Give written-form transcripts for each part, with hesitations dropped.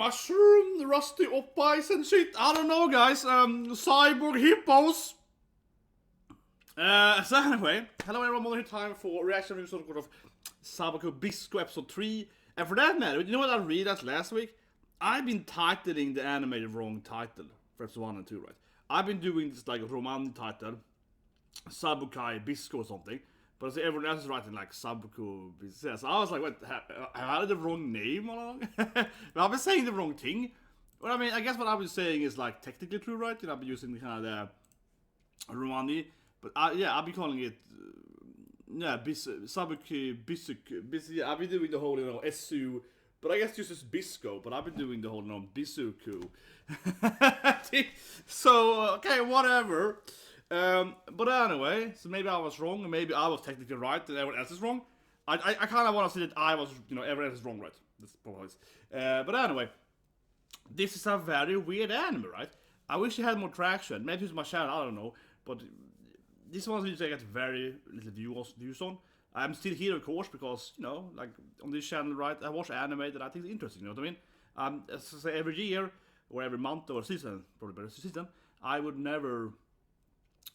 mushroom, rusty OPPAIs and shit. I don't know, guys. Cyborg hippos. So anyway, hello everyone, more time for reaction reviews of Sabikui Bisco episode 3. And for that matter, you know what I realized last week? I've been titling the anime the wrong title for episode 1 and 2, right? I've been doing this like Roman title, Sabikui Bisco or something, but I see everyone else is writing like Sabikui Bisco. So I was like, what, have I had the wrong name all along? I've been saying the wrong thing. Well, I mean, I guess what I've been saying is like technically true, right? You know, I've been using kind of the Romani, but yeah, I've been calling it, Sabikui Bisuko. Yeah, I've been doing the whole, you know, SU, but I guess just as Bisco, but I've been doing the whole, you know, Bisuko. So, okay, whatever. But anyway, so maybe I was wrong, and maybe I was technically right, and everyone else is wrong. I kind of want to say that I was, you know, everyone else is wrong, right? That's probably it. But anyway, this is a very weird anime, right? I wish it had more traction. Maybe it's my channel, I don't know. But this one is I get very little views on. I'm still here, of course, because, you know, like on this channel, right? I watch anime that I think is interesting. You know what I mean? As I say, every year or every month or season, probably better season, I would never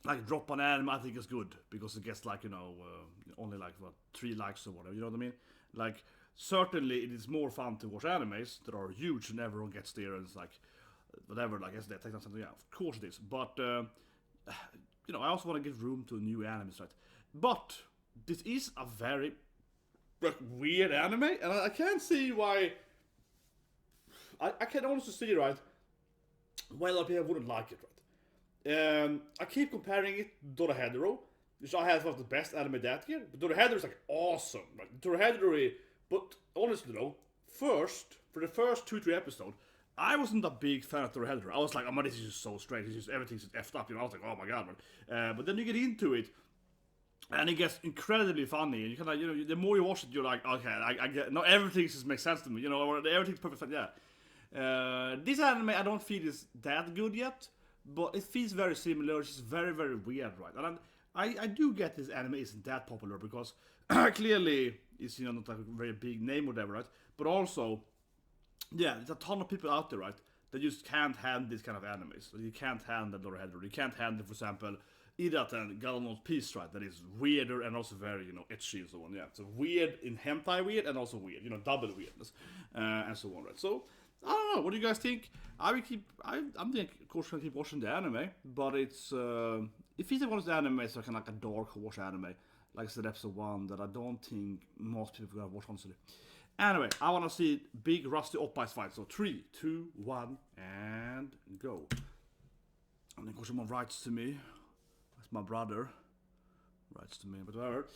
like drop an anime I think is good because it gets like, you know, only like what 3 likes or whatever. You know what I mean? Like certainly it is more fun to watch animes that are huge and everyone gets there and it's like whatever. Like I guess they take something. Yeah, of course it is. But you know, I also want to give room to new animes, right? But this is a very weird anime, and I can't see why. I can also see, right, why a lot of people wouldn't like it, right? I keep comparing it to Dorohedoro, which I have one of the best anime that year. But Dorohedoro is like awesome, right? Dorohedoro, but honestly though, for the first 2-3 episodes, I wasn't a big fan of Dorohedoro. I was like, oh man, this is just so strange. It's just everything's just effed up. You know, I was like, oh my god, man. But then you get into it, and it gets incredibly funny. And you kind of, you know, the more you watch it, you're like, okay, I get. Not everything just makes sense to me. You know, everything's perfect. Yeah. This anime I don't feel is that good yet, but it feels very similar. It's just very, very weird, right? And I do get this anime isn't that popular because clearly it's, you know, not like a very big name or whatever, right? But also, yeah, there's a ton of people out there, right, that just can't handle this kind of animes. So you can't handle Dorohedoro. You can't handle, for example, Irat and Galano's Peace, right? That is weirder and also very, you know, etchy and so on. Yeah, so weird in hentai weird and also weird, you know, double weirdness and so on, right? So I don't know. What do you guys think? I'm thinking, of course, gonna keep watching the anime, but it's it feels like one of the animes so kind of like a dark horse anime, like I said, episode 1, that I don't think most people are gonna watch honestly. Anyway, I want to see big rusty OPPAIs fight. So 3, 2, 1, and go. And then of course someone writes to me. That's my brother. Writes to me, but whatever.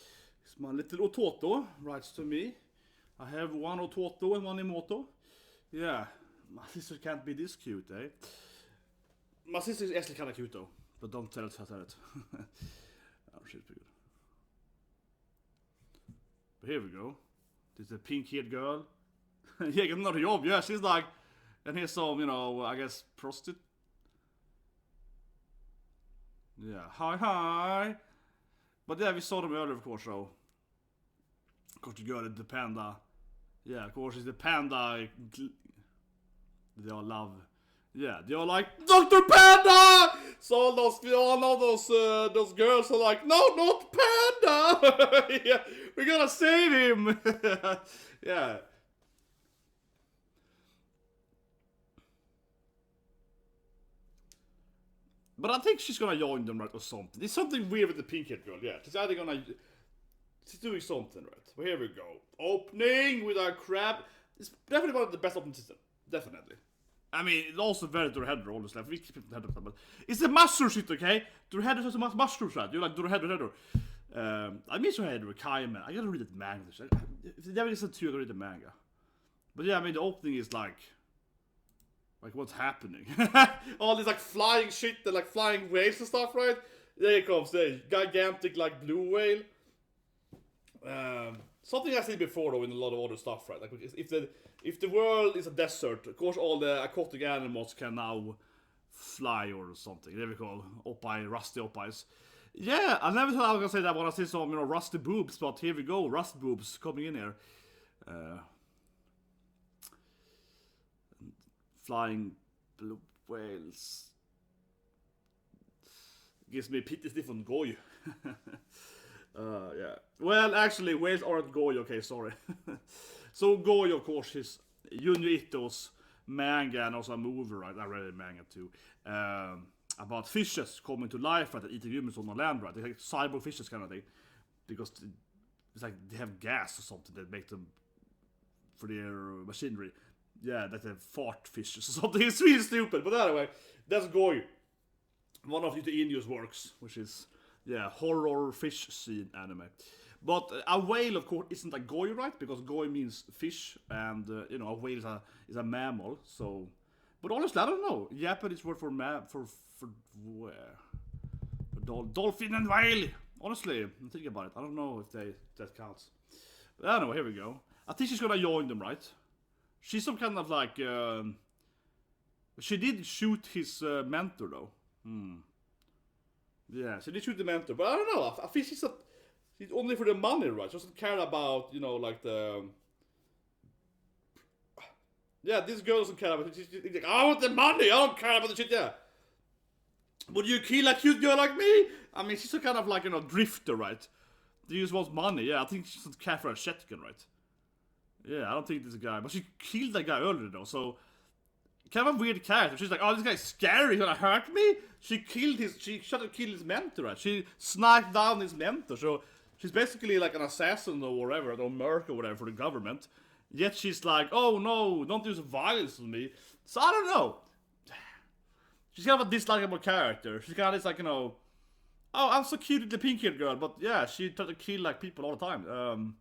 It's my little Ototo writes to me. I have one Ototo and one Imoto. Yeah, my sister can't be this cute, eh? My sister is actually kind of cute though, but don't tell it. Oh, she's pretty good. But here we go. This is a pink-haired girl. Yeah, get another job. Yeah, she's like, and here's some, you know, I guess prostitute. Yeah, hi. But yeah, we saw them earlier, of course. So, of course, the girl, the panda. Yeah, of course, it's the panda. They all love. Yeah, they all like Dr. Panda. So we all know those girls are like, no, not Panda. Yeah, we're gonna save him. Yeah. But I think she's gonna join them, right, or something. There's something weird with the pink-haired girl. Yeah, she's either gonna. She's doing something, right? Well, here we go. Opening with our crab. It's definitely one of the best opening system. Definitely. I mean, it's also very Dorohedoro, honestly. We keep it head but it's a mushroom shit, okay? Dorohedoro has a mushroom shit. You like Dorohedoro. I miss Dorohedoro, Kaiman. I gotta read the manga. If they never listen to you, I gotta read the manga. But yeah, I mean, the opening is like what's happening? All this like flying shit and like flying whales and stuff, right? There it comes, the gigantic like blue whale. Something I've seen before though in a lot of other stuff, right? Like if the world is a desert, of course all the aquatic animals can now fly or something. There we go, OPPAI, rusty OPPAIs. Yeah, I never thought I was gonna say that when I see some, you know, rusty boobs, but here we go, rust boobs coming in here. flying blue whales. Gives me PTSD from Goyo. Yeah. Well, actually, whales aren't Goyo. Okay, sorry. So Goyo, of course, is Junji Ito's manga and also a movie, right? I read a manga too. About fishes coming to life, right? Eating humans on the land, right? They're like cyborg fishes kind of thing. Because it's like they have gas or something that make them for their machinery. Yeah, that they have fart fishes or something. It's really stupid. But anyway, that's Goyo. One of the Inu's works, which is, yeah, horror fish scene anime. But a whale, of course, isn't a Goyo, right? Because Goyo means fish, and, you know, a whale is a mammal, so... But honestly, I don't know. Japanese word for where? For dolphin and whale! Honestly, I'm thinking about it. I don't know if that counts. Anyway, here we go. I think she's gonna join them, right? She's some kind of like... she did shoot his mentor, though. Yeah, she did shoot the mentor, but I don't know. I think she's only for the money, right? She doesn't care about, you know, like the... Yeah, this girl doesn't care about it. She's like, I want the money, I don't care about the shit, yeah. Would you kill a cute girl like me? I mean, she's a kind of like, you know, drifter, right? She just wants money, yeah. I think she doesn't care for a shotgun, right? Yeah, I don't think this guy, but she killed that guy earlier, though, so... Kind of a weird character. She's like, oh, this guy's scary, he's gonna hurt me? She shot and killed his mentor, right? She sniped down his mentor, so... She's basically like an assassin or whatever, or merc or whatever for the government. Yet she's like, oh no, don't use violence on me. So I don't know. She's kind of a dislikable character. She's kind of like, you know, oh, I'm so cute with the pink-haired girl, but yeah, she tries to kill like people all the time.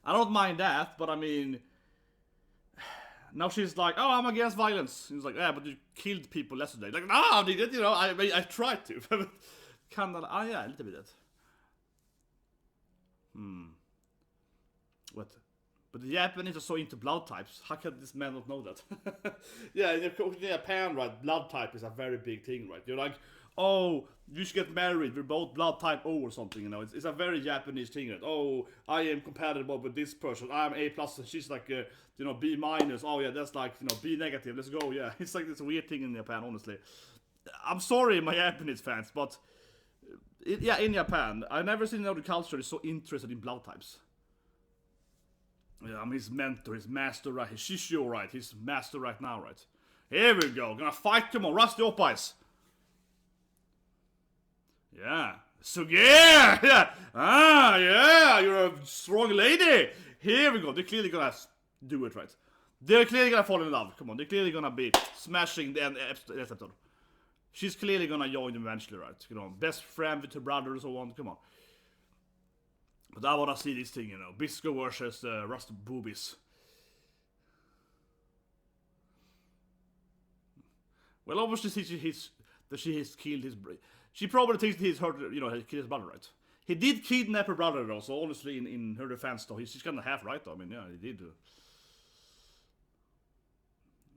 I don't mind that, but I mean, now she's like, oh, I'm against violence. And he's like, yeah, but you killed people yesterday. Like, no, I didn't, you know, I tried to. Kind of, yeah, a little bit that. What? But the Japanese are so into blood types. How can this man not know that? Yeah, in Japan, right, blood type is a very big thing, right? You're like, oh, you should get married. We're both blood type O or something, you know. It's a very Japanese thing, right? Oh, I am compatible with this person. I'm A+, and she's like, you know, B-. Oh, yeah, that's like, you know, B negative. Let's go, yeah. It's like this weird thing in Japan, honestly. I'm sorry, my Japanese fans, but... yeah, in Japan, I've never seen another culture is so interested in blood types. Yeah, I'm his mentor, his master, right? His shishio, right? His master right now, right? Here we go, gonna fight him on Rusty OPPAIs. Yeah. So yeah, yeah. Ah, yeah, you're a strong lady. Here we go, they're clearly gonna do it, right? They're clearly gonna fall in love, come on. They're clearly gonna be smashing the episode. She's clearly gonna join them eventually, right? You know, best friend with her brother and so on, come on. But I wanna see this thing, you know, Bisco versus Rust Boobies. Well, obviously she has killed his... She probably thinks he's hurt, you know, he killed his brother, right? He did kidnap her brother, though, so honestly, in her defense, though, she's kind of half right, though. I mean, yeah, he did.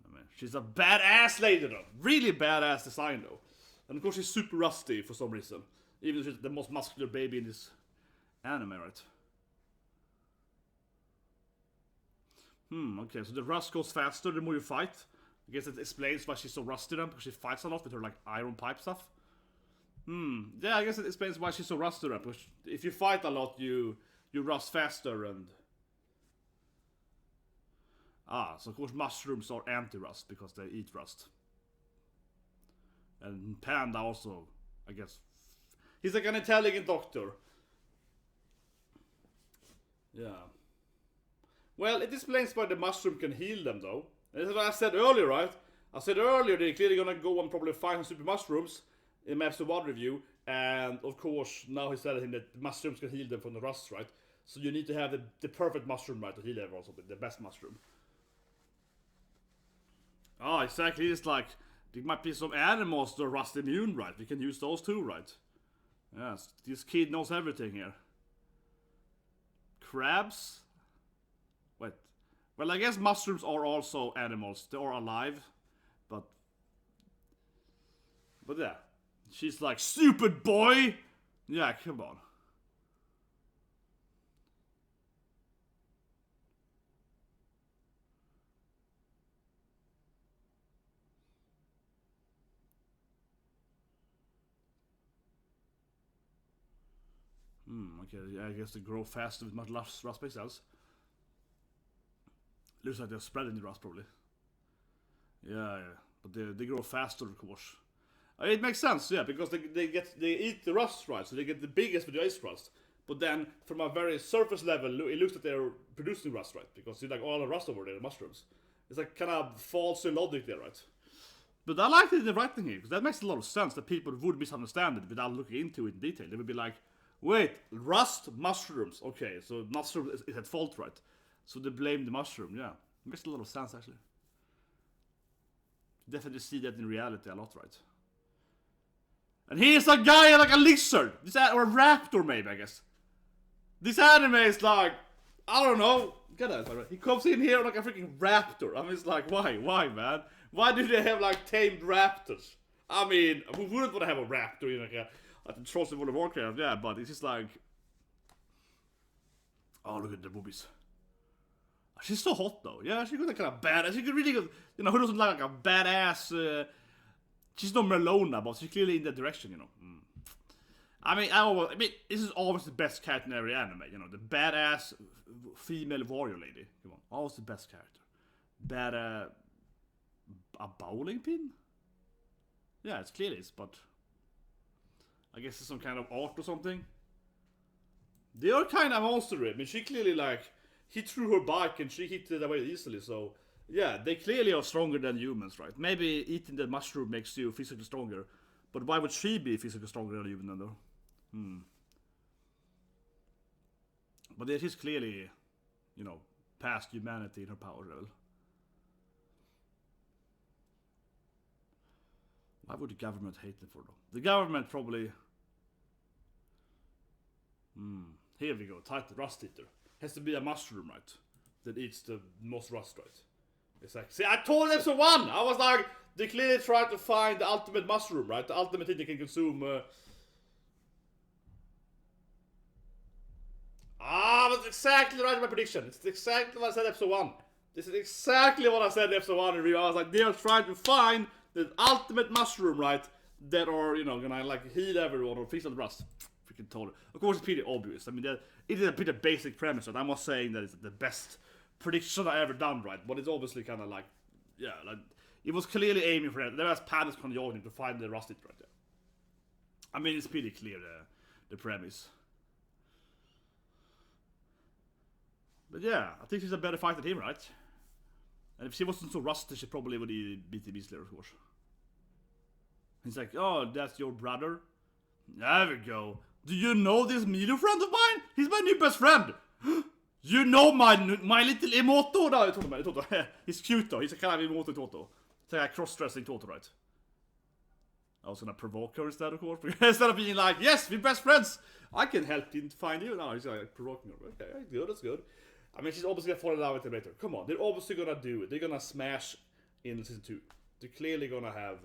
I mean, she's a badass lady, though. Really badass design, though. And of course, she's super rusty for some reason. Even though she's the most muscular baby in this anime, right? Okay, so the rust goes faster the more you fight. I guess it explains why she's so rusty then, because she fights a lot with her, like, iron pipe stuff. Yeah, I guess it explains why she's so rusty then, because if you fight a lot, you rust faster and... Ah, so of course mushrooms are anti-rust, because they eat rust. And Panda also, I guess... He's like an intelligent doctor. Yeah. Well, it explains why the mushroom can heal them, though. And that's what I said earlier, right? I said earlier they're clearly gonna go and probably find some super mushrooms in Master One review. And of course, now he's telling him that mushrooms can heal them from the rust, right? So you need to have the perfect mushroom, right, to heal everyone, something, the best mushroom. Oh, exactly. It's like there might be some animals that are rust immune, right? We can use those too, right? Yes, this kid knows everything here. Crabs? Wait. Well, I guess mushrooms are also animals. They are alive. But yeah. She's like, stupid boy! Yeah, come on. Okay, yeah, I guess they grow faster with much less rust-based cells. Looks like they're spreading the rust, probably. Yeah. But they grow faster, of course. It makes sense, yeah, because they eat the rust, right? So they get the biggest with the ice rust. But then, from a very surface level, it looks like they're producing rust, right? Because you like all the rust over there, the mushrooms. It's like kind of false logic there, right? But I like the writing here, because that makes a lot of sense that people would misunderstand it without looking into it in detail. They would be like, wait, rust, mushrooms. Okay, so mushroom is at fault, right? So they blame the mushroom, yeah. It makes a lot of sense, actually. Definitely see that in reality a lot, right? And here's a guy like a lizard! Or a raptor, maybe, I guess. This anime is like, I don't know. Get that, right? He comes in here like a freaking raptor. I mean, it's like, why? Why, man? Why do they have like tamed raptors? I mean, who wouldn't want to have a raptor in like a Trolls of World of Warcraft? Yeah, but it's just like, oh, look at the boobies. She's so hot though. Yeah, she's got kind of badass. She could really good. You know, who doesn't like a badass? She's no Merlona, but she's clearly in that direction. You know. I mean, this is always the best character in every anime. You know, the badass female warrior lady. Come on, always the best character. A bowling pin? Yeah, it's clearly is, but I guess it's some kind of art or something. They are kind of monstery. I mean, she clearly like. He threw her bike and she hit it away easily, so yeah, they clearly are stronger than humans, right? Maybe eating the mushroom makes you physically stronger, but why would she be physically stronger than a human though? But it is clearly, you know, past humanity in her power level. Why would the government hate them for though? The government probably... Here we go, tight rust eater. Has to be a mushroom, right? That eats the most rust, right? It's like, see, I told episode 1! I was like, they clearly tried to find the ultimate mushroom, right? The ultimate thing they can consume. That's exactly right in my prediction. It's exactly what I said in episode 1. This is exactly what I said in episode 1 in review. I was like, they are trying to find the ultimate mushroom, right? That are, you know, gonna like heal everyone or fix the rust. Freaking told it. Of course, it's pretty obvious. I mean, it is a pretty basic premise, right? I'm not saying that it's the best prediction I ever done, right? But it's obviously kind of like, yeah, like it was clearly aiming for it. There was Panis conjuring to find the rusted right there. I mean, it's pretty clear the premise. But yeah, I think she's a better fighter than him, right? And if she wasn't so rusty, she probably would beat the Beast Slayer, of course. He's like, oh, that's your brother? There we go. Do you know this Milo friend of mine? He's my new best friend! You know my little Emoto? No, Toto. He's cute though. He's a kind of Emoto Toto. It's like a cross-dressing Toto, right? I was gonna provoke her instead, of course. Instead of being like, yes, we're best friends! I can help you to find you. No, he's like provoking her. Okay, good, that's good. I mean, she's obviously gonna fall in love with him later. Come on, they're obviously gonna do it. They're gonna smash in season 2. They're clearly gonna have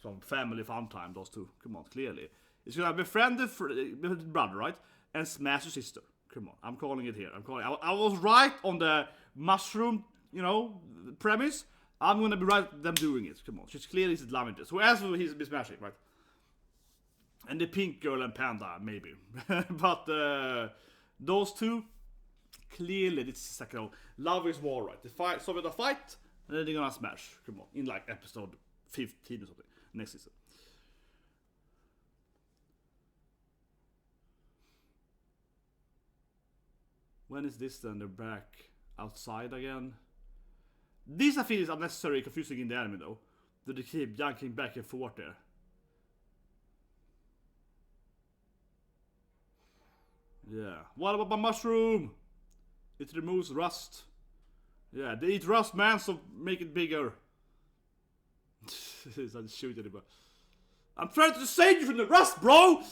some family fun time, those two. Come on, clearly. It's gonna befriend the brother, right? And smash the sister. Come on, I'm calling it here. I was right on the mushroom, you know, premise. I'm gonna be right them doing it. Come on, she's clearly loving this. Who else will he be smashing, right? And the pink girl and panda, maybe. But those two, clearly, this is like, you know, love is war, right? They fight, so with a fight, and then they're gonna smash. Come on, in like episode 15 or something next season. When is this then? They're back outside again. These I feel is unnecessary confusing in the anime though. That they keep yanking back and forth there. Yeah. What about my mushroom? It removes rust. Yeah, they eat rust, man, so make it bigger. I just shoot anybody. I'm trying to save you from the rust, bro!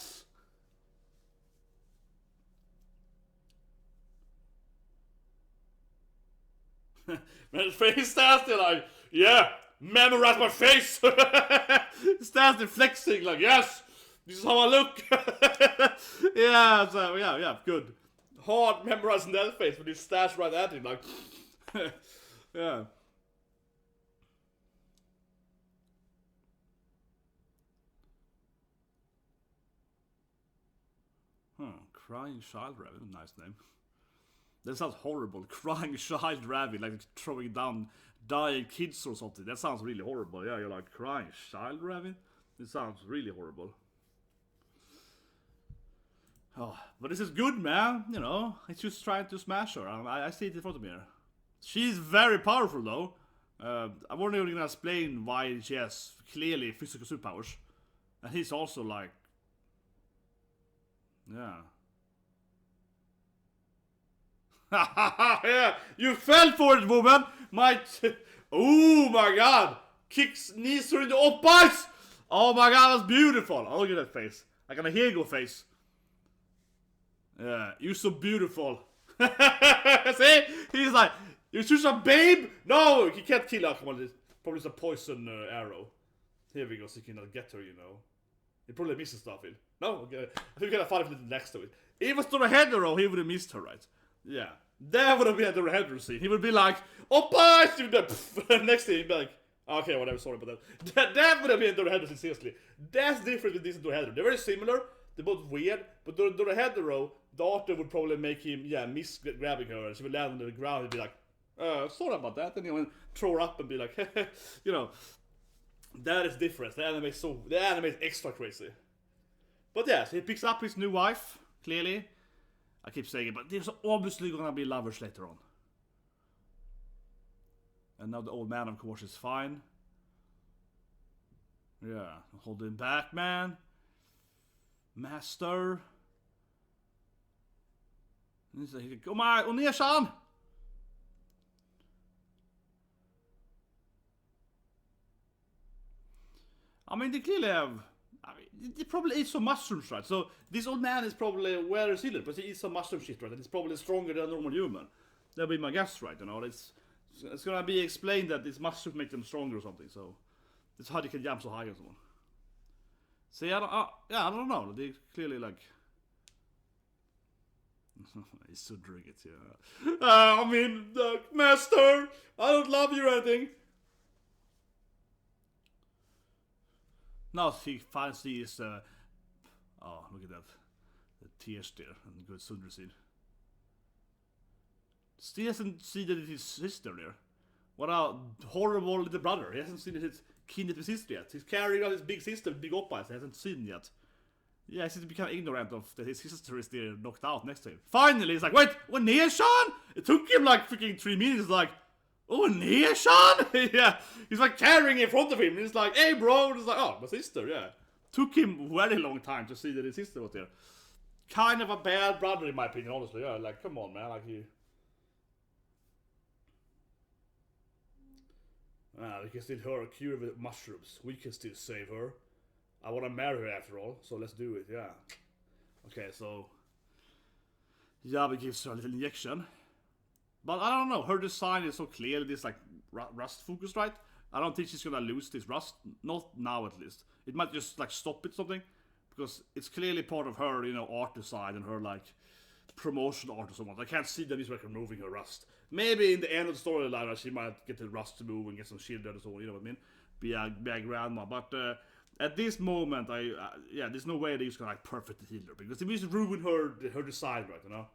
Man, his face stands there like, yeah, memorize my face! He stands there flexing like, yes, this is how I look! Yeah, so, yeah, good. Hard memorizing that face, but he stares right at him like, yeah. Crying Child Rabbit, nice name. That sounds horrible. Crying Child Rabbit, like throwing down dying kids or something. That sounds really horrible. Yeah, you're like, Crying Child Rabbit? It sounds really horrible. Oh, but this is good, man. You know, it's just trying to smash her. I see it in front of me here. She's very powerful, though. I'm not even gonna explain why she has clearly physical superpowers. And he's also like... Yeah. Yeah, you fell for it, woman! Oh my god! Kicks knees her in the OPPAIs! Oh my god, that's beautiful! Oh, look at that face. Like an Hego face. Yeah, you're so beautiful. See? He's like, you're just a babe? No, he can't kill her. Come on, it's probably just a poison arrow. Here we go, so he cannot get her, you know. He probably misses stuff in. No, okay. I think we gotta find a little next to it. If it was to the header, he would have missed her, right? Yeah. That would have been the header scene. He would be like, OPPAI! Next thing, he'd be like, okay, whatever, sorry about that. That would have been the header scene, seriously. That's different with this and the header. They're very similar. They're both weird, but the header row, the author would probably make him, miss grabbing her, and she would land on the ground and be like, sorry about that, and he would throw her up and be like, you know, that is different. The anime is extra crazy. But yeah, so he picks up his new wife, clearly. I keep saying it, but there's obviously gonna be lovers later on. And now the old man, of course, is fine. Yeah, hold him back, man. Master. Kom här, och ner sen! I mean, they clearly have... I mean, they probably eat some mushrooms, right? So, this old man is probably well resilient, but he eats some mushroom shit, right? And he's probably stronger than a normal human. That'll be my guess, right? You know, it's gonna be explained that this mushroom make them stronger or something, so... That's how they can jump so high or someone. See, I don't know. They clearly, like... He's so drunk, yeah. I mean, master, I don't love you or anything. Now he finally is, oh, look at that. The tears there, and good Sundra scene. Still hasn't seen that it's his sister there. What a horrible little brother. He hasn't seen his kin of his sister yet. He's carrying out his big sister, big OPPAIs, he hasn't seen yet. Yeah, he seems to become ignorant of that his sister is there knocked out next to him. Finally, he's like, wait, what, Nia-chan? It took him like freaking 3 minutes, like, oh, Nia-chan? Yeah, he's like carrying in front of him, and he's like, hey bro, and he's like, oh, my sister, yeah. Took him a very long time to see that his sister was there. Kind of a bad brother in my opinion, honestly, yeah, like, come on man, like you... we can still her cure with mushrooms, we can still save her. I want to marry her after all, so let's do it, yeah. Okay, so... Yabe gives her a little injection. But I don't know, her design is so clear, this like rust focus, right? I don't think she's gonna lose this rust, not now at least. It might just like stop it something, because it's clearly part of her, you know, art design and her like promotional art or something. I can't see that he's like removing her rust. Maybe in the end of the storyline, she might get the rust to move and get some shield or so, you know what I mean? Be a grandma, but... at this moment, yeah, there's no way that he's gonna like perfectly heal her, because if we just ruin her design, right, you know?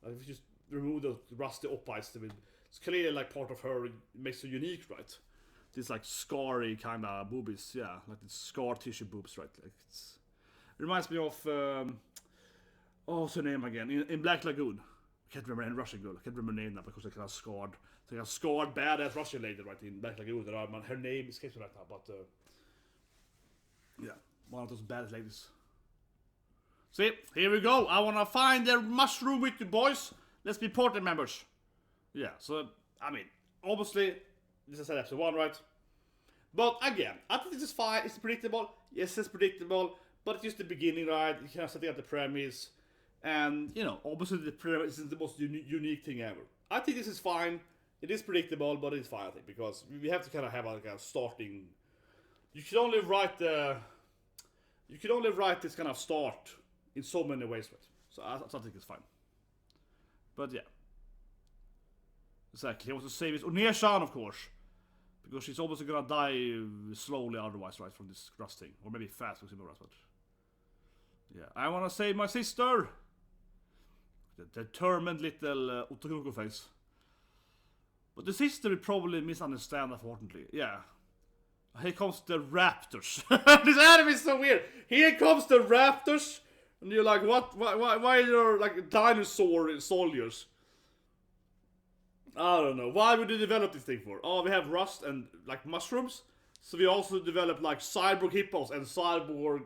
Like if you just remove the rusty OPPAIs, it's clearly like part of her, it makes her unique, right? This like scarry kind of boobies, yeah, like the scar tissue boobs, right? Like it reminds me of what's her name again? In Black Lagoon. I can't remember any Russian girl. I can't remember her name now because they kind of scarred. They got scarred badass Russian lady, right, in Black Lagoon. Her name escapes me right now, but yeah, one of those bad ladies. See, here we go. I wanna find the mushroom with you boys. Let's be party members. Yeah, so, I mean, obviously, this is episode 1, right? But again, I think this is fine. It's predictable. Yes, it's predictable. But it's just the beginning, right? You can setting up the premise. And, you know, obviously the premise is the most unique thing ever. I think this is fine. It is predictable, but it's fine, I think. Because we have to kind of have like a starting... You can only write this kind of start in so many ways, right? So I think it's fine. But yeah. Exactly, he wants to save his Nia-chan, of course. Because she's obviously gonna die slowly otherwise, right, from this rust thing. Or maybe fast with some rust, but... Yeah, I wanna save my sister! The determined little Otokoko face. But the sister will probably misunderstand, unfortunately. Yeah. Here comes the raptors. This anime is so weird. Here comes the raptors. And you're like, what? Why are there like dinosaur soldiers? I don't know. Why would you develop this thing for? Oh, we have rust and like mushrooms. So we also develop like cyborg hippos and cyborg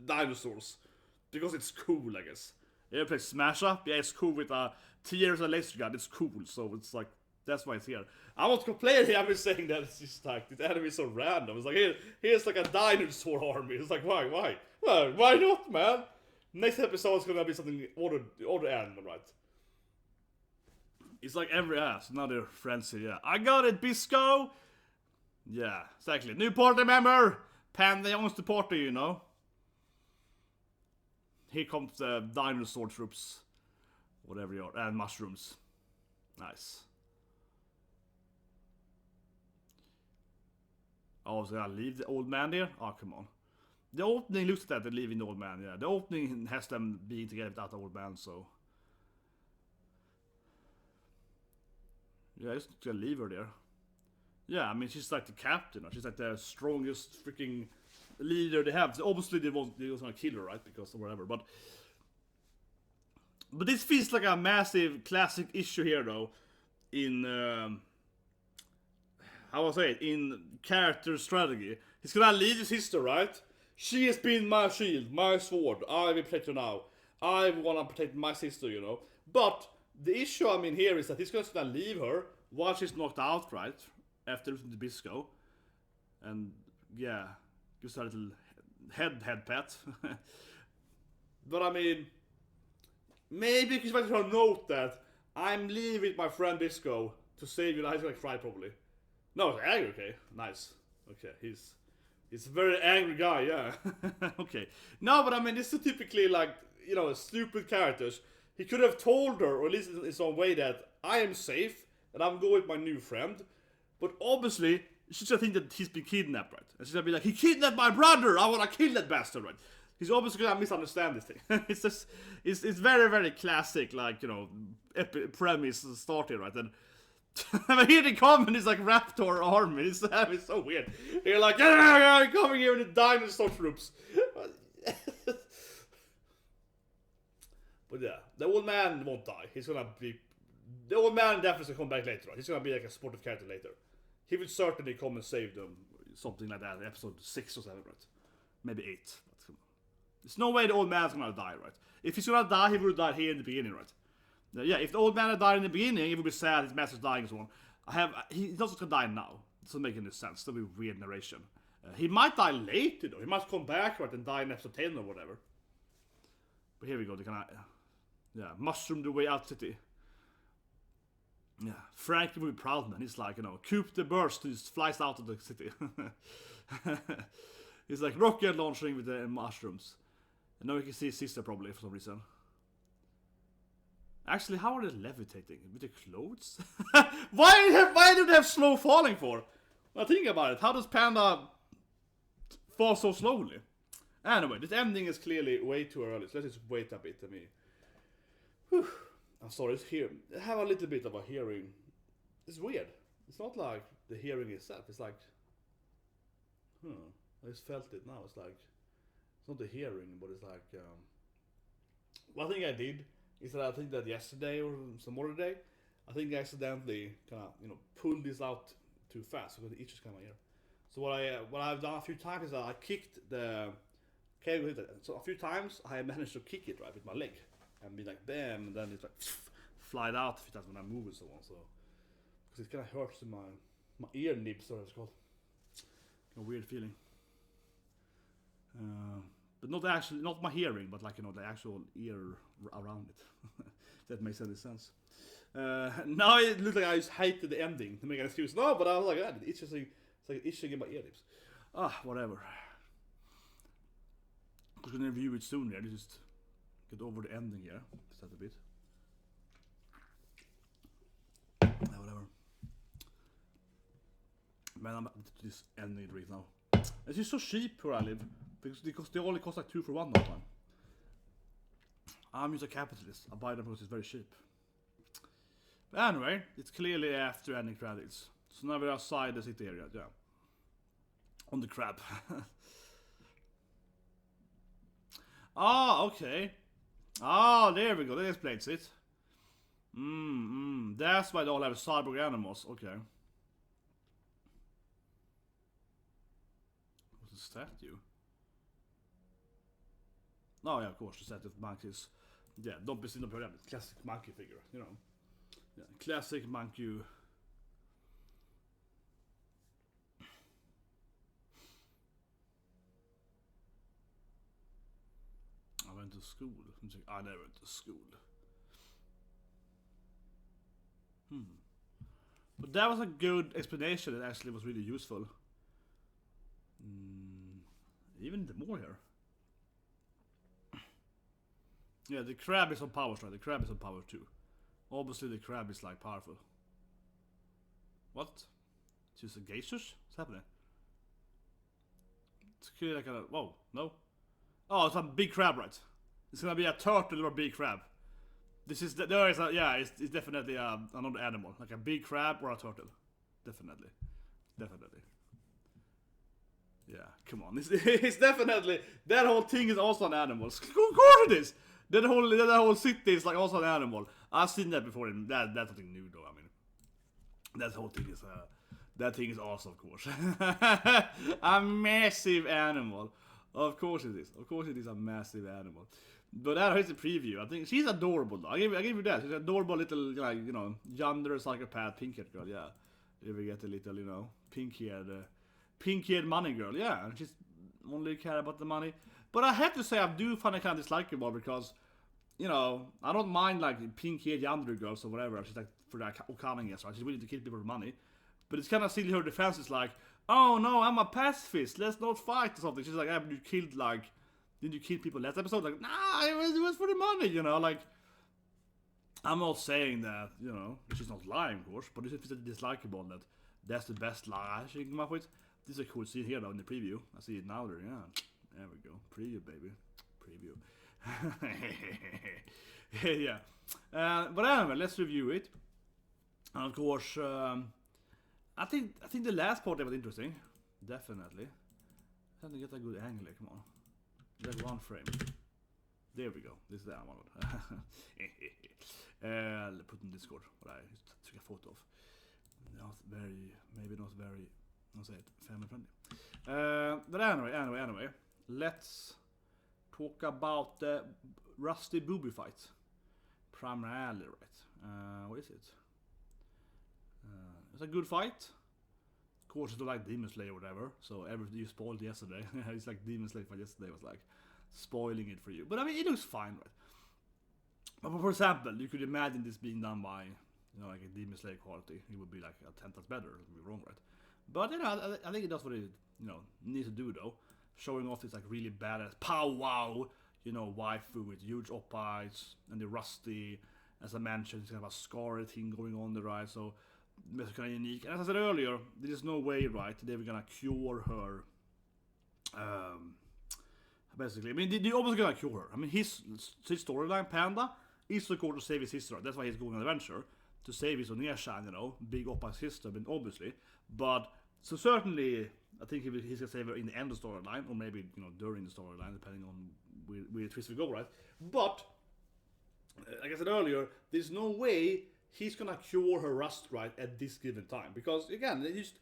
dinosaurs. Because it's cool, I guess. You ever play Smash Up? Yeah, it's cool with tears and laser gun. It's cool, so it's like, that's why it's here. I was complaining, I was saying that it's just like, this anime is so random. It's like, here's like a dinosaur army. It's like, why? Well, why not, man? Next episode is gonna be something other animal, right? It's like every ass, another frenzy, yeah. I got it, Bisco! Yeah, exactly. New party member! Panda owns the party, you know. Here comes the dinosaur troops. Whatever you are. And mushrooms. Nice. Oh, so I leave the old man there? Oh, come on. The opening looks at that, they're leaving the old man, yeah. The opening has them being together without the old man, so... Yeah, just gonna leave her there. Yeah, I mean, she's like the captain, or she's like the strongest freaking leader they have. So obviously they was gonna kill her, right? Because of whatever, but this feels like a massive classic issue here, though. In how will I say it? In character strategy, he's gonna lead his sister, right? She has been my shield, my sword. I will protect her now. I wanna protect my sister, you know. But the issue, I mean, here is that he's gonna leave her while she's knocked out, right? After losing to Bisco. And yeah, gives her a little head pat. But I mean, maybe he's trying to note that I'm leaving my friend Bisco to save you. He's gonna cry probably. No, he's angry, okay. Nice. Okay, he's a very angry guy, yeah. Okay. No, but I mean, this is typically like, you know, stupid characters. He could have told her, or at least in some way, that I am safe and I'm going with my new friend. But obviously, she's gonna think that he's been kidnapped, right? And she's gonna be like, he kidnapped my brother! I wanna kill that bastard, right? He's obviously gonna misunderstand this thing. It's just, it's very, very classic, like, you know, premise starting, right? And here they come and it's like Raptor army. It's so weird. You're like, yeah, coming here with the dinosaur troops. But yeah, the old man won't die. He's gonna be... The old man definitely come back later on. He's gonna be like a supportive character later. He will certainly come and save them. Something like that. Episode 6 or 7, right? Maybe 8. But come on. There's no way the old man's gonna die, right? If he's gonna die, he would have died here in the beginning, right? Yeah, if the old man had died in the beginning, it would be sad, his master's dying and so on. He's not gonna die now. It doesn't make any sense. That'll be weird narration. He might die later, though. He might come back, right, and die in episode 10 or whatever. But here we go, they kinda... Yeah, mushroom the way out city. Yeah, Frankie will be proud, man. He's like, you know, Coop the burst, he just flies out of the city. He's like rocket launching with the mushrooms. And now we can see his sister probably for some reason. Actually, how are they levitating? With their clothes? Why do they have slow falling for? Well, think about it. How does Panda fall so slowly? Anyway, this ending is clearly way too early. So let's just wait a bit. I mean, whew. I'm sorry, it's here. I have a little bit of a hearing. It's weird. It's not like the hearing itself. It's like, I just felt it now. It's like, it's not the hearing, but it's like, one thing I did is that I think that yesterday or some other day, I think I accidentally kind of, you know, pulled this out too fast because it itches kind of my ear. So what I've done a few times is that I kicked the cable. So a few times I managed to kick it right with my leg. And be like bam, and then it's like fly out a few times when I move and so on. So because it kind of hurts in my ear nibs, or it's called. A weird feeling. But not my hearing, but like, you know, the actual ear around it. That makes any sense. Now it looks like I just hated the ending to make an excuse. No, but I was like, it's just like itching in my ear nibs. Whatever. I'm gonna review it soon. Yeah, just get over the ending here, just that a bit. Whatever. Man, I'm to this ending right now. It's just so cheap where I live, because they only cost like 2 for 1 that time. I'm just a capitalist. I buy them because it's very cheap. But anyway, it's clearly after ending credits. So now we're outside the city area, yeah. On the crab. Ah, okay. Ah, there we go. That explains it. That's why they all have cyborg animals. Okay. What's the statue? Oh yeah, of course, the statue of monkeys. Yeah, don't be seen up here. Classic monkey figure, you know. Yeah, classic monkey. I went to school. I never went to school. But that was a good explanation. It actually was really useful. Even the more here. Yeah, the crab is on power, right? The crab is on power too. Obviously, the crab is like powerful. What? Just a geysers? What's happening? It's clearly like a. Whoa, no. Oh, it's a big crab, right? It's gonna be a turtle or a big crab. This is there is a yeah. It's definitely another animal, like a big crab or a turtle. Definitely. Yeah, come on. It's definitely that whole thing is also an animal. Of course it is. That whole city is like also an animal. I've seen that before. And that's nothing new though. I mean, that whole thing is that thing is also of course a massive animal. Of course it is. Of course it is a massive animal. But here's the preview. I think she's adorable though. I give you that. She's an adorable little, like, you know, yonder psychopath pink-haired girl. Yeah, if we get a little, you know, pink-haired money girl. Yeah, and she's only care about the money. But I have to say, I do find it kind of dislikable because, you know, I don't mind like pink-haired yonder girls or whatever. She's like for that Okana, yes, right? She's willing to kill people for money. But it's kind of silly. Her defense is like, oh no, I'm a pacifist. Let's not fight or something. She's like, you killed like. Did you kill people last episode? Like, nah, it was for the money, you know, like, I'm not saying that, you know, she's not lying, of course, but it's just dislikable that that's the best lie she can come up with. This is a cool scene here, though, in the preview. I see it now there, yeah. There we go. Preview, baby. Preview. Yeah. But anyway, let's review it. And of course, I think the last part was interesting. Definitely. I have to get a good angle here, come on. Like one frame. There we go. This is that one. Put in Discord what I took a photo of. Maybe not very, let's say it, family friendly. But anyway, let's talk about the Rusty Booby fight. Primarily, right? What is it? It's a good fight. Of course, it's like Demon Slayer or whatever, so everything you spoiled yesterday. It's like Demon Slayer fight yesterday was like spoiling it for you. But I mean, it looks fine, right? But for example, you could imagine this being done by, you know, like a Demon Slayer quality. It would be like a 10 times better. It would be wrong, right? But you know, I think it does what it, you know, needs to do though. Showing off this like really badass powwow, you know, waifu with huge OPPAIs and the Rusty, as I mentioned, it's kind of a scar thing going on there, right? So it's kind of unique. And as I said earlier, there is no way, right, they were gonna cure her. Basically, I mean, they're obviously gonna cure her. I mean, his storyline, Panda, is of course to save his sister. That's why he's going on an adventure to save his Onesha, you know, big OPPAI's sister, but obviously. But so certainly, I think he's gonna save her in the end of the storyline, or maybe, you know, during the storyline, depending on where the twist will go, right? But like I said earlier, there's no way he's gonna cure her rust, right, at this given time, because again, they just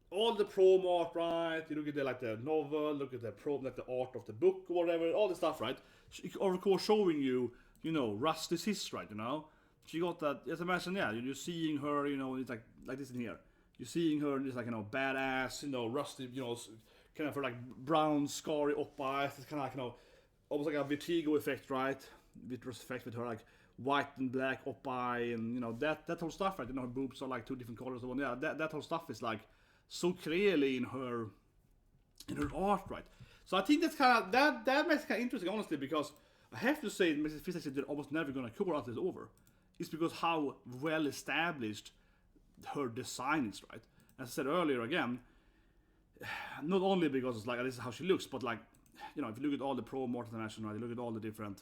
all the promo art, right? You look at the novel, look at the like the art of the book or whatever, all the stuff, right? Of course, showing you, you know, Rusty's history, right? You know, she got that. As I mentioned, yeah, you're seeing her, you know, it's like this in here. You're seeing her in this, like, you know, badass, you know, Rusty, you know, kind of her like brown, scarry OPPAI. It's kind of like, you know, almost like a vertigo effect, right? Vitreous effect with her like white and black OPPAI, and you know that whole stuff, right? You know, her boobs are like two different colors. So yeah, that whole stuff is like so clearly in her art, right? So I think that's kind of that makes it kind of interesting, honestly, because I have to say, Mrs. Physics they're almost never gonna cure after it's over. It's because how well established her design is, right? As I said earlier, again, not only because it's like this is how she looks, but like, you know, if you look at all the pro mortal dimension, right? You look at all the different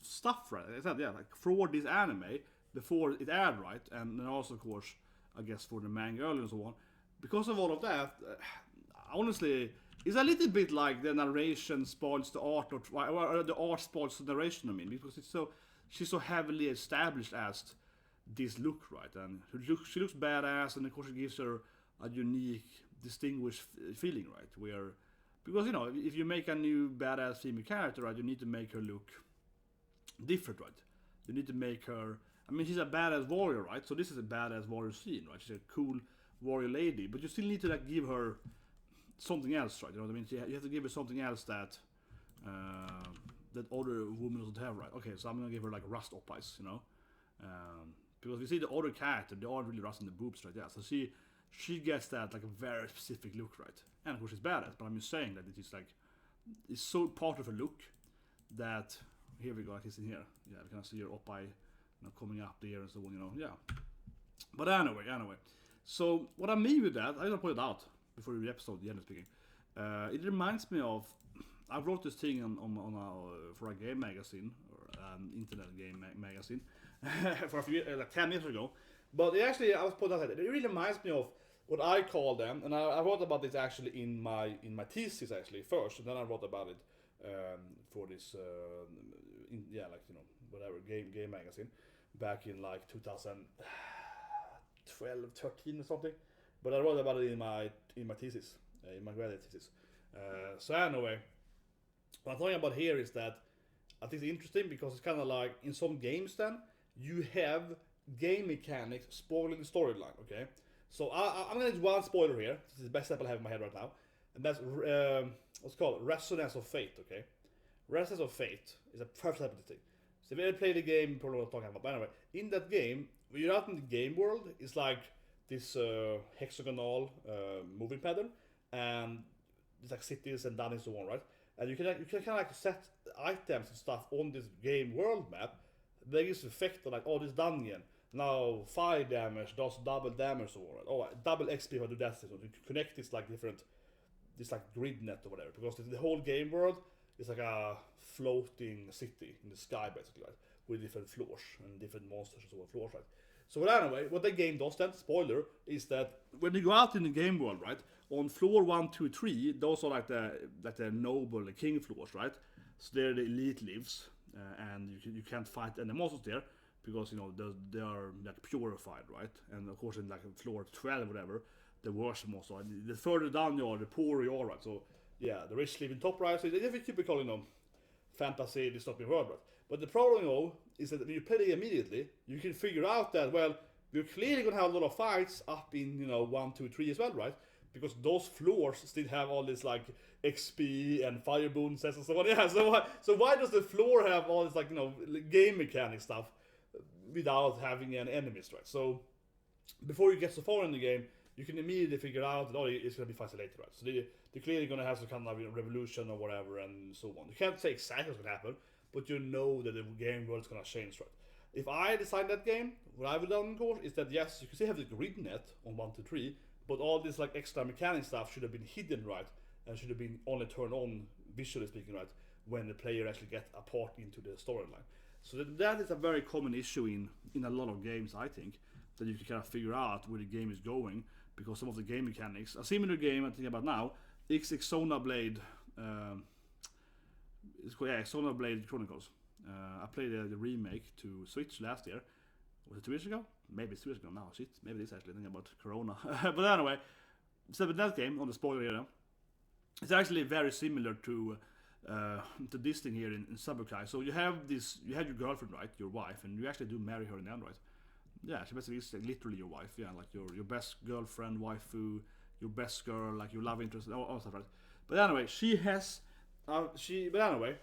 stuff, right? I said, yeah, like for this anime before it aired, right? And then also, of course, I guess for the manga earlier and so on. Because of all of that, honestly, it's a little bit like the narration spoils the art, or the art spoils the narration. I mean, because she's so heavily established as this look, right? And she looks badass, and of course it gives her a unique, distinguished feeling, right? Where, because if you make a new badass female character, right, you need to make her look different, right? You need to make her. I mean, she's a badass warrior, right? So this is a badass warrior scene, right? She's a cool warrior lady, but you still need to like give her something else, right? You know what I mean? You have to give her something else that that other women don't have, right? Okay, so I'm gonna give her like rust OPPAIs, because we see the other character, they aren't really rusting the boobs, right? Yeah, so she gets that like a very specific look, right? And of course she's badass, but I'm just saying that it is like it's so part of her look that here we go, like it's in here. Yeah, we can see her OPPAI coming up there and so on, yeah. But anyway. So what I mean with that, I'm gonna point it out before the episode, generally speaking. It reminds me of, I wrote this thing for a game magazine, or an internet game magazine, for a few, like 10 years ago. But it actually, I was put out, it really reminds me of what I call them, and I wrote about this actually in my thesis actually first, and then I wrote about it for this, whatever game magazine, back in like 2012, 13 or something. But I wrote about it in my thesis, in my graduate thesis. So anyway, what I'm talking about here is that I think it's interesting because it's kind of like in some games then you have game mechanics spoiling the storyline. Okay, so I'm gonna do one spoiler here. This is the best example I have in my head right now, and that's what's called Resonance of Fate. Okay, Resonance of Fate is a perfect example of this thing. So if you ever play the game, you probably know what I'm talking about. But anyway, in that game, when you're out in the game world, it's like this hexagonal moving pattern, and there's like cities and dungeons and so on, right? And you can kind of like set items and stuff on this game world map. They gives effect of like, oh, this dungeon now 5 damage does double damage or what? Oh, double XP if I do that. So you connect this like different, this like grid net or whatever, because the whole game world is like a floating city in the sky basically, right? With different floors and different monsters and so on floors, right? So anyway, what the game does then, spoiler, is that when you go out in the game world, right, on floor 1, 2, 3, those are like the noble, the king floors, right? So there the elite lives, and you can't fight any monsters there because they are like purified, right? And of course in like floor 12, whatever, the worst monster. The further down you are, the poorer you are, right? So yeah, the rich live in top right. So it's a typical, fantasy dystopian world, right? But the problem, is that when you play it immediately, you can figure out that, well, we're clearly going to have a lot of fights up in, 1, 2, 3 as well, right? Because those floors still have all this, like, XP and fire boon sets and so on. Yeah, so why does the floor have all this, like, game mechanic stuff without having any enemies, right? So, before you get so far in the game, you can immediately figure out that, it's going to be fights later, right? So they're clearly going to have some kind of revolution or whatever and so on. You can't say exactly what's going to happen, but you know that the game world is going to change, right? If I design that game, what I would done, of course, is that yes, you can still have the grid net on 1, 2, 3, but all this like extra mechanic stuff should have been hidden, right? And should have been only turned on, visually speaking, right? When the player actually gets a part into the storyline. So that is a very common issue in a lot of games, I think, that you can kind of figure out where the game is going, because some of the game mechanics, a similar game I'm thinking about now, Xenoblade Xenoblade Chronicles. I played the remake to Switch last year. Was it 2 years ago? Maybe it's 2 years ago now. Shit, maybe it is actually thinking about Corona. But anyway, so with that game, on the spoiler here, it's actually very similar to this thing here in Sabikui. So you have your girlfriend, right? Your wife, and you actually do marry her in the end, right? Yeah, she basically is like literally your wife. Yeah, like your best girlfriend, waifu, your best girl, like your love interest, all stuff, right? But anyway, she has. But anyway,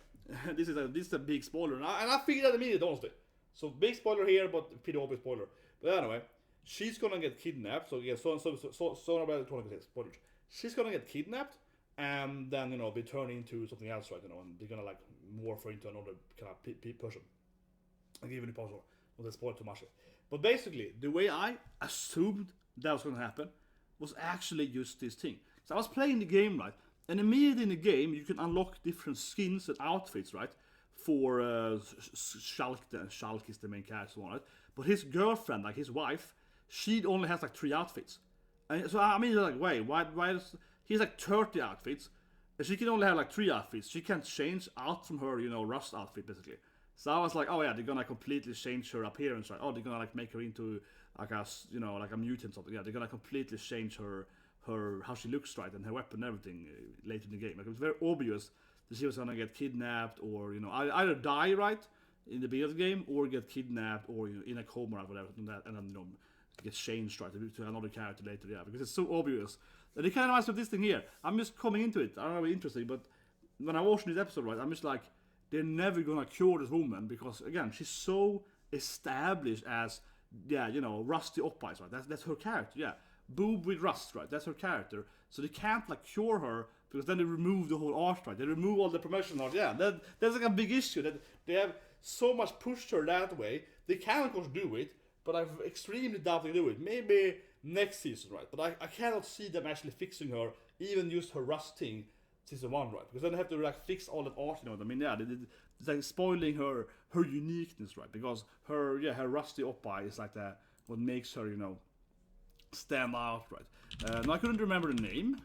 this is a big spoiler, and I figured that immediately, honestly. So big spoiler here, but pretty obvious spoiler. But anyway, she's gonna get kidnapped. So yeah, so about spoilers. She's gonna get kidnapped, and then be turned into something else, right? And they're gonna like morph her into another kind of person. I'll give you the puzzle. Not to spoil too much. But basically, the way I assumed that was gonna happen was actually just this thing. So I was playing the game, right? And immediately in the game, you can unlock different skins and outfits, right? for Shulk is the main character on it. But his girlfriend, like his wife, she only has like 3 outfits. And so I mean, like, wait, why is he's like 30 outfits, and she can only have like 3 outfits. She can't change out from her, Rust outfit basically. So I was like, oh yeah, they're gonna completely change her appearance, right? Oh, they're gonna like make her into like a, like a mutant or something. Yeah, they're gonna completely change her how she looks, right, and her weapon and everything later in the game. Like, it was very obvious that she was gonna get kidnapped or either die right in the beginning of the game or get kidnapped or in a coma or whatever, and then get changed right to another character later. Yeah, because it's so obvious. And it kind of reminds me of this thing here. I'm just coming into it. I don't know, it's interesting, but when I watched this episode, right, I'm just like, they're never gonna cure this woman because again, she's so established as Rusty OPPAI, right? That's her character. Yeah, boob with rust, right? That's her character. So they can't like cure her because then they remove the whole art, right? They remove all the promotion art. Yeah, that's like a big issue that they have so much pushed her that way. They can of course do it, but I've extremely doubt they do it. Maybe next season, right? But I cannot see them actually fixing her, even just her rusting season 1, right? Because then they have to like fix all that art, I mean, yeah, it's like spoiling her uniqueness, right? Because her rusty OPPAI is like what makes her, stand out, right? Now I couldn't remember the name,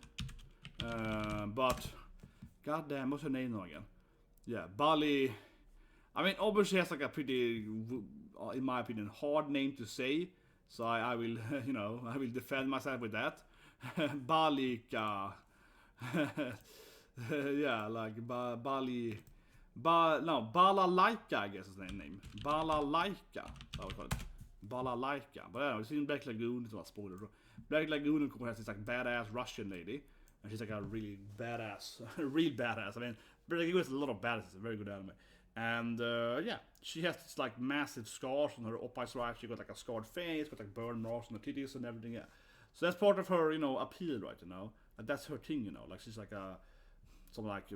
but goddamn, what's her name now again? Yeah, Bali. I mean, obviously has like a pretty, in my opinion, hard name to say. So I will, I will defend myself with that. Balika. Yeah, like Balalaika, I guess is the name. Balalaika. That's how we call it. Balalaika. But I don't know, it's in Black Lagoon. It's not a spoiler. Black Lagoon, of course, has this like badass Russian lady. And she's like a really badass. Real badass. I mean, Black Lagoon has a lot of badass. It's a very good anime. And yeah, she has this like massive scars on her OPPAI, right? She got like a scarred face, got like burn marks on her titties and everything. Yeah, so that's part of her, appeal, right? And that's her thing, like she's like a something like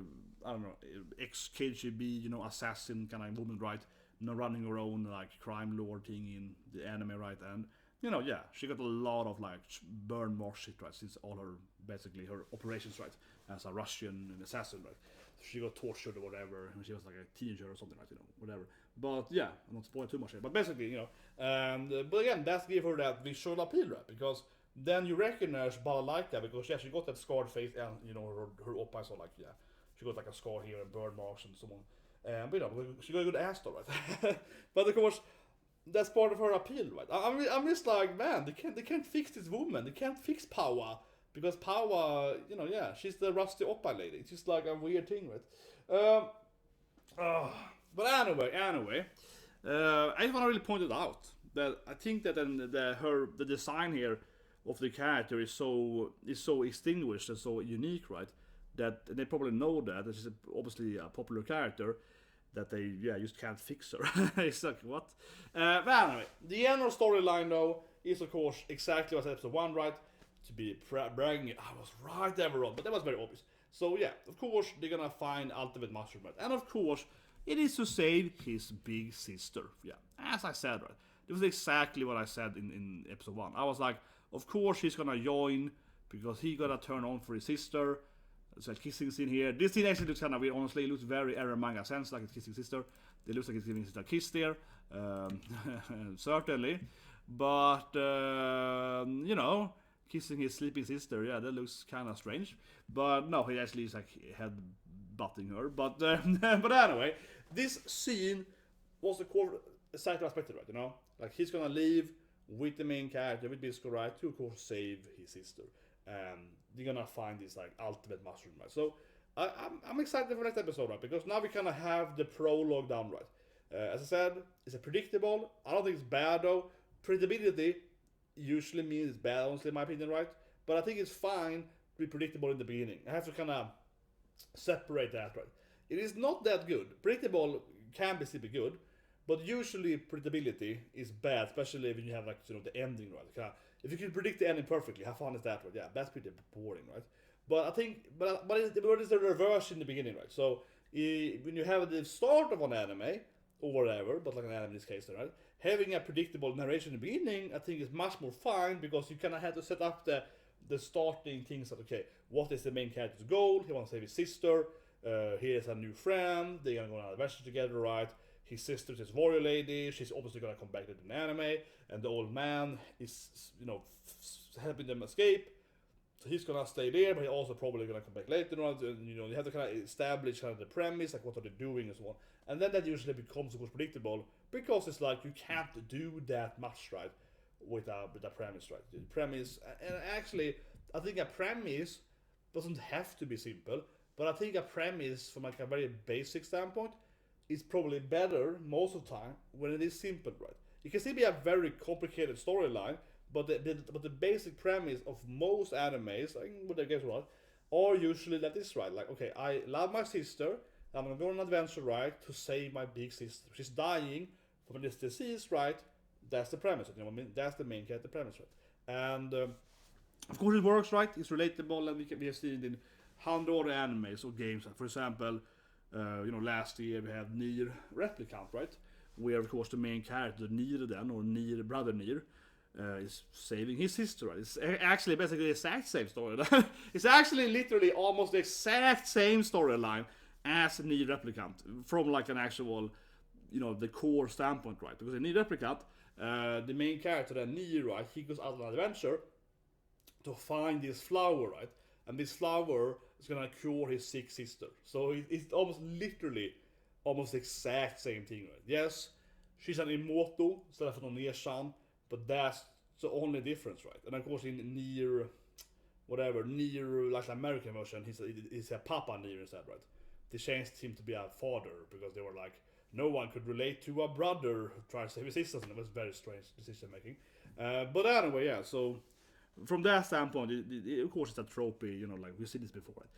I don't know, ex-KGB, assassin kind of woman, right? Running her own like crime lord thing in the anime, right? And yeah, she got a lot of like burn marks shit, right? Since all her basically her operations, right? As a Russian assassin, right? She got tortured or whatever, and she was like a teenager or something, right? Whatever. But yeah, I'm not spoiling too much here. But basically, but again, that's give her that visual appeal, right? Because then you recognize Balalaika because yeah, she got that scarred face and her OPPAI, so like yeah, she got like a scar here and burn marks and so on. But she got a good ass though, right? But of course, that's part of her appeal, right? I'm just like, man, they can't fix this woman. They can't fix Power. Because Power, yeah, she's the rusty OPPAI lady. It's just like a weird thing, right? But anyway, I just want to really point it out that I think that the design here of the character is so distinguished and so unique, right? That they probably know that this is obviously a popular character, that they just can't fix her. It's like what? But anyway, the general storyline though is of course exactly what episode 1, right? To be bragging it, I was right everyone, but that was very obvious. So yeah, of course they're gonna find Ultimate Mushroom, right? And of course it is to save his big sister. Yeah, as I said, right? This was exactly what I said in episode 1. I was like, of course he's gonna join because he gotta turn on for his sister. So kissing scene here. This scene actually looks kind of weird. Honestly, it looks very error manga sense, like it's kissing sister. It looks like it's giving sister a kiss there, certainly. But kissing his sleeping sister, yeah, that looks kind of strange. But no, he actually is like head butting her. But but anyway, this scene was the core side aspect, right? Like he's gonna leave with the main character, with Bisco, right, to of course save his sister. And they're gonna find this like ultimate mushroom, right? So I'm excited for next episode, right? Because now we kind of have the prologue down, right? As I said, it's a predictable. I don't think it's bad though. Predictability usually means it's bad, honestly, in my opinion, right? But I think it's fine to be predictable in the beginning. I have to kind of separate that, right? It is not that good. Predictable can be super good, but usually predictability is bad, especially when you have like the ending, right? If you can predict the ending perfectly, how fun is that, right? Yeah, that's pretty boring, right? But I think, but it's the reverse in the beginning, right? So when you have the start of an anime or whatever, but like an anime in this case, right? Having a predictable narration in the beginning, I think is much more fine because you kind of have to set up the starting things that, okay, what is the main character's goal? He wants to save his sister. he has a new friend, they're gonna go on an adventure together, right? His sister is this warrior lady, she's obviously gonna come back to the anime, and the old man is, helping them escape. So he's gonna stay there, but he's also probably gonna come back later on. And, you have to kind of establish kind of the premise, like what are they doing and so on. And then that usually becomes, of course, predictable, because it's like you can't do that much, right, with a premise, right? The premise, and actually, I think a premise doesn't have to be simple, but I think a premise from like a very basic standpoint is probably better most of the time when it is simple, right? You can still be a very complicated storyline, but the basic premise of most animes, what I guess right, are usually like this, right? Like, okay, I love my sister, I'm gonna go on an adventure, right, to save my big sister. She's dying from this disease, right? That's the premise, you know what I mean? That's the main character premise, right? And of course it works, right? It's relatable, and we have seen it in 100 other animes or games. Like, for example, last year we had Nier Replicant, right? Where of course the main character, Nier then, or Nier, brother Nier, is saving his sister, right? It's actually basically the exact same story. It's actually literally almost the exact same storyline as Nier Replicant, from like an actual, the core standpoint, right? Because in Nier Replicant, the main character, then Nier, right, he goes out on an adventure to find this flower, right? And this flower is gonna cure his sick sister. So it's almost literally almost the exact same thing, right? Yes, she's an immortal instead of an Oneshan, but that's the only difference, right? And of course in Nier, like the American version, he's a Papa Nier instead, right? They changed him to be a father because they were like, no one could relate to a brother who tries to save his sisters, and it was very strange decision making. But anyway, yeah, so from that standpoint, of course it's a trophy, like we've seen this before, right?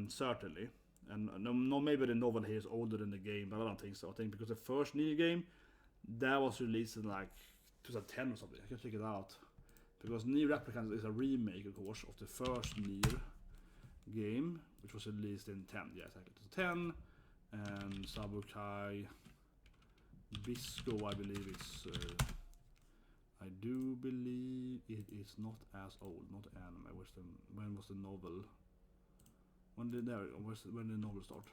Certainly. And no, maybe the novel here is older than the game, but I don't think so. I think because the first Nier game, that was released in like 2010 or something. I can check it out. Because Nier Replicant is a remake, of course, of the first Nier game, which was released in 10. Yeah, exactly. 2010. And Sabikui Bisco, I believe it's... I do believe it is not as old, not anime. When was the novel? When did the novel start?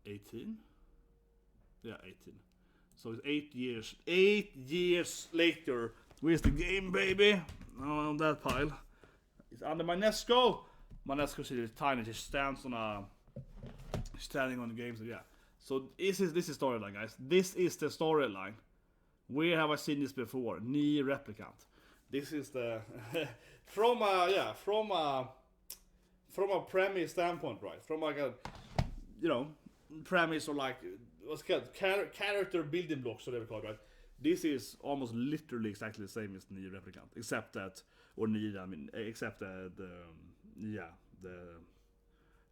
18? Yeah, 18. So it's 8 years. 8 years later. Where's the game, baby? Oh, on that pile. It's under my Nesco. My Nesco is tiny. She stands on standing on the game. So yeah. So this is storyline, guys. This is the storyline. Where have I seen this before? Nier Replicant. This is the from a premise standpoint, right? From like a premise, or like what's called character building blocks, whatever called, right? This is almost literally exactly the same as Nier Replicant, except that, or Nier, except that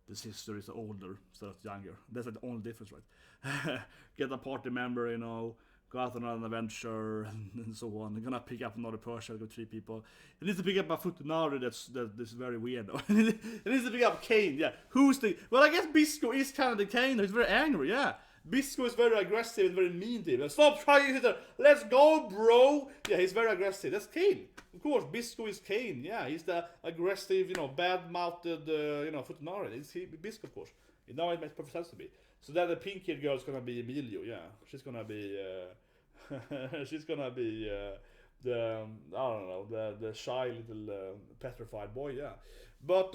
the sister is older instead of younger. That's like the only difference, right? Get a party member, go out on an adventure and so on. They're gonna pick up another person, go 3 people. It needs to pick up a Futanari that's very weird though. It needs to pick up Kane, yeah. Well, I guess Bisco is kind of the Kane, he's very angry, yeah. Bisco is very aggressive and very mean to him. Stop trying to let's go, bro! Yeah, he's very aggressive. That's Kane. Of course, Bisco is Kane, yeah. He's the aggressive, bad-mouthed, Futanari. It's Bisco, of course. Now it makes perfect sense to me. So then the pink-haired girl is gonna be Emilio, yeah. She's gonna be, the shy little petrified boy, yeah. But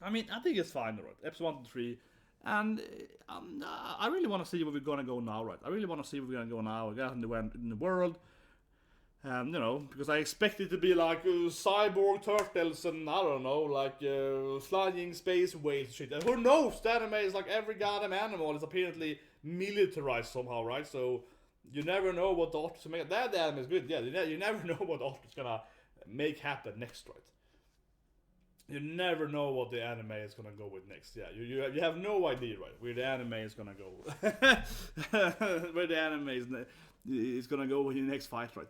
I think it's fine, right? Episode 1 to 3, and I really want to see where we're gonna go now, right? I really want to see where we're gonna go now. We got in the world, and because I expect it to be like cyborg turtles and I don't know, like flying space whales shit. And who knows? The anime is like every goddamn animal is apparently militarized somehow, right? So you never know what the author's gonna make. That anime is good, yeah. You never know what the author's gonna make happen next, right? You never know what the anime is gonna go with next. Yeah, you have no idea, right, where the anime is gonna go. Where the anime is gonna go with the next fight, right?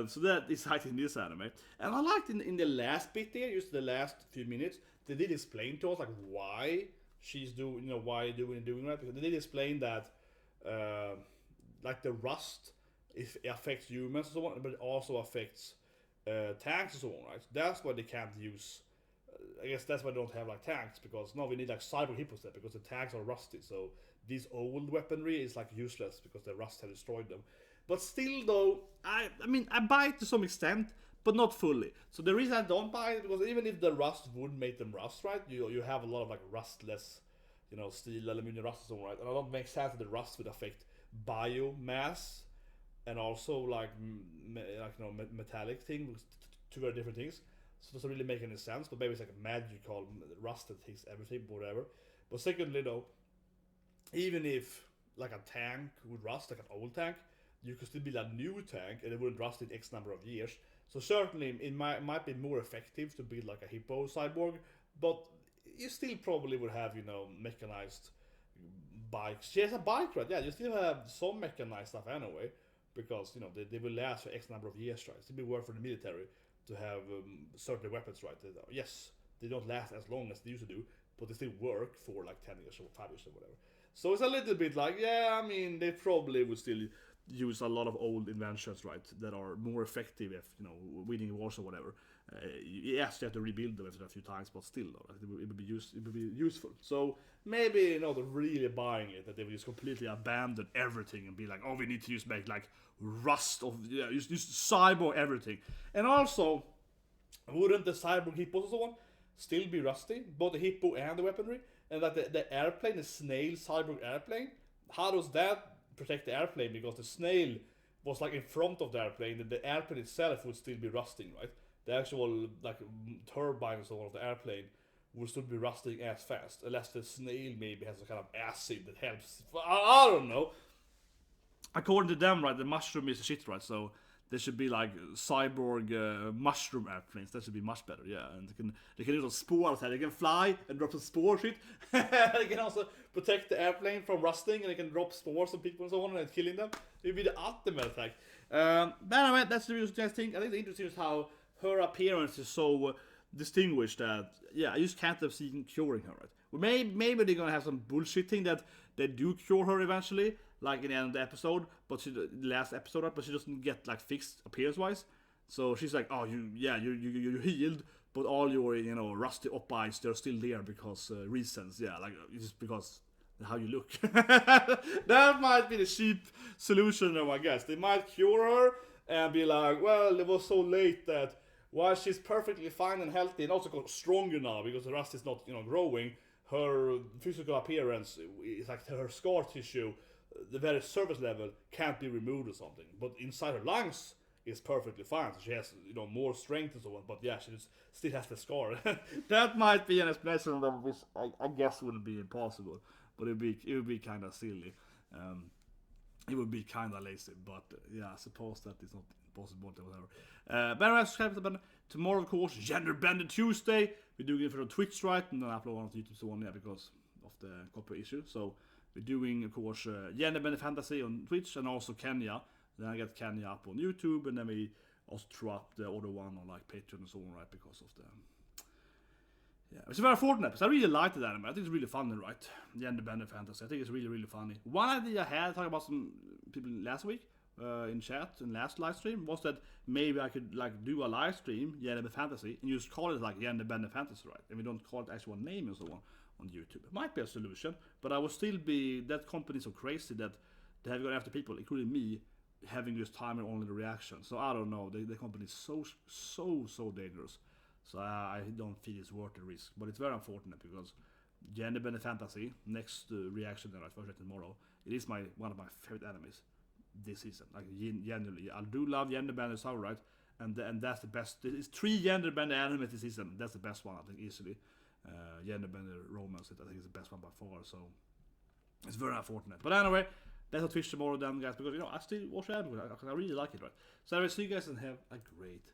So that is exciting in this anime. And I liked in the last bit there, just the last few minutes, they did explain to us like why she's doing, why doing that. Because they did explain that like the rust, it affects humans and so on, but it also affects tanks and so on, right? That's why they can't use I guess that's why they don't have like tanks, because now we need like cyborg hippos there, because the tanks are rusty. So this old weaponry is like useless because the rust has destroyed them. But still, though, I mean, I buy it to some extent, but not fully. So the reason I don't buy it, because even if the rust would make them rust, right? You have a lot of like rustless, you know, steel, aluminum rust and so on, right? And I don't make sense that the rust would affect biomass and also like metallic things, two very different things. So it doesn't really make any sense. But maybe it's like a magical rust that takes everything, whatever. But secondly, though, even if like a tank would rust, like an old tank, you could still build a new tank and it wouldn't rust in X number of years. So certainly it might be more effective to build like a hippo cyborg, but you still probably would have, you know, mechanized bikes. She has a bike, right? Yeah, you still have some mechanized stuff anyway, because, you know, they will last for X number of years, right? It'd be worth for the military to have certain weapons, right? Yes, they don't last as long as they used to do, but they still work for like 10 years or 5 years or whatever. So it's a little bit like, yeah, I mean, they probably would still use a lot of old inventions, right, that are more effective if, you know, winning wars or whatever. Yes, you have to rebuild them after a few times, but still, though, it would be useful. So maybe, you know, they're really buying it, that they will just completely abandon everything and be like, oh, we need to make like rust of, yeah, use cyborg everything. And also, wouldn't the cyborg hippos and so on still be rusty, both the hippo and the weaponry? And that the airplane, the snail cyborg airplane, how does that protect the airplane? Because the snail was like in front of the airplane, and the airplane itself would still be rusting, right? The actual like turbine and so on of the airplane would still be rusting as fast, unless the snail maybe has a kind of acid that helps. I don't know. According to them, right, the mushroom is shit, right? So there should be like cyborg mushroom airplanes. That should be much better, yeah. And they can use spores. They can fly and drop some spore shit. They can also protect the airplane from rusting, and they can drop spores on people and so on and killing them. It would be the ultimate attack. But anyway, that's the interesting thing. I think the interesting is how her appearance is so distinguished that, yeah, I just can't have seen curing her, right? Well, maybe they're gonna have some bullshit thing that they do cure her eventually, like in the end of the episode, but the last episode, right? But she doesn't get like fixed appearance-wise. So she's like, oh, you healed, but all your, you know, rusty OPPAIs, they're still there because reasons, yeah, like just because how you look. That might be the cheap solution, though, I guess. They might cure her and be like, well, it was so late that while she's perfectly fine and healthy and also got stronger now because the rust is not, you know, growing, her physical appearance is like her scar tissue, the very surface level, can't be removed or something. But inside her lungs is perfectly fine. So she has, you know, more strength and so on. But yeah, she still has the scar. That might be an explanation of which I guess wouldn't be impossible, but it would be kind of silly. It would be kind of lazy, but yeah, I suppose that is not impossible or whatever. But anyway, subscribe to the band. Tomorrow, of course, Gender Bender Tuesday. We're doing it for Twitch, right? And then upload on YouTube so on, yeah, because of the copyright issue. So we're doing, of course, Gender Bender Fantasy on Twitch and also Kenya. Then I get Kenya up on YouTube, and then we also throw up the other one on like Patreon and so on, right? Because of the, yeah, it's a very fortunate episode. I really liked the anime. I think it's really funny, right? Gender Bender Fantasy. I think it's really, really funny. One idea I had, talking about some people last week in chat and last live stream, was that maybe I could like do a live stream, Gender Bender Fantasy, and just call it like Gender Bender Fantasy, right? And we don't call it actual name and so on YouTube. It might be a solution, but I would still be, that company is so crazy that they have gone after people, including me, having this timer only the reaction. So I don't know, the company is so dangerous. So I don't feel it's worth the risk. But it's very unfortunate because Gender Bender Fantasy, next reaction that I first read tomorrow, it is one of my favorite animes this season. Like generally, I do love Gender Bender, so right, and that's the best. It's 3 Gender Bender animes this season. That's the best one, I think, easily. Gender Bender Romance, I think is the best one by far. So it's very unfortunate. But anyway, that's on Twitch tomorrow then, guys, because, you know, I still watch anime because I really like it, right? So anyway, see you guys and have a great